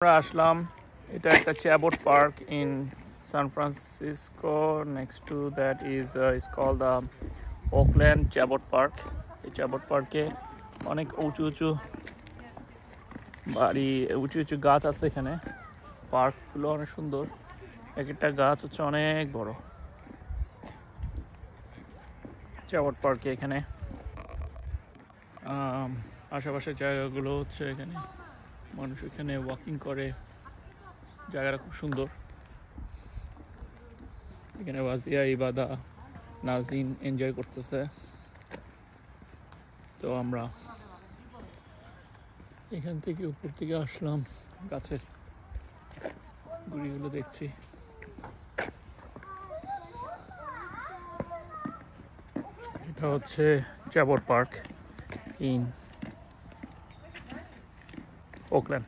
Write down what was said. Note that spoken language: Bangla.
আমরা আসলাম, এটা একটা Chabot park in San Francisco. Next to that is call the Oakland Chabot park. এই চ্যাবট পার্কে অনেক উঁচু উঁচু বাড়ি, উঁচু উঁচু গাছ আছে এখানে। পার্কগুলো অনেক সুন্দর, এক একটা গাছ হচ্ছে অনেক বড়। চ্যাবট পার্কে এখানে আশেপাশের জায়গাগুলো হচ্ছে এখানে মানুষ এখানে ওয়াকিং করে, জায়গাটা খুব সুন্দর। এখানে ওয়াজিয়া, ইবাদা, নাজরিন এনজয় করতেছে। তো আমরা এখান থেকে উপর থেকে আসলাম, গাছের গুড়িগুলো দেখছি। এটা হচ্ছে চ্যাবট পার্ক ইন ওকল্যান্ড।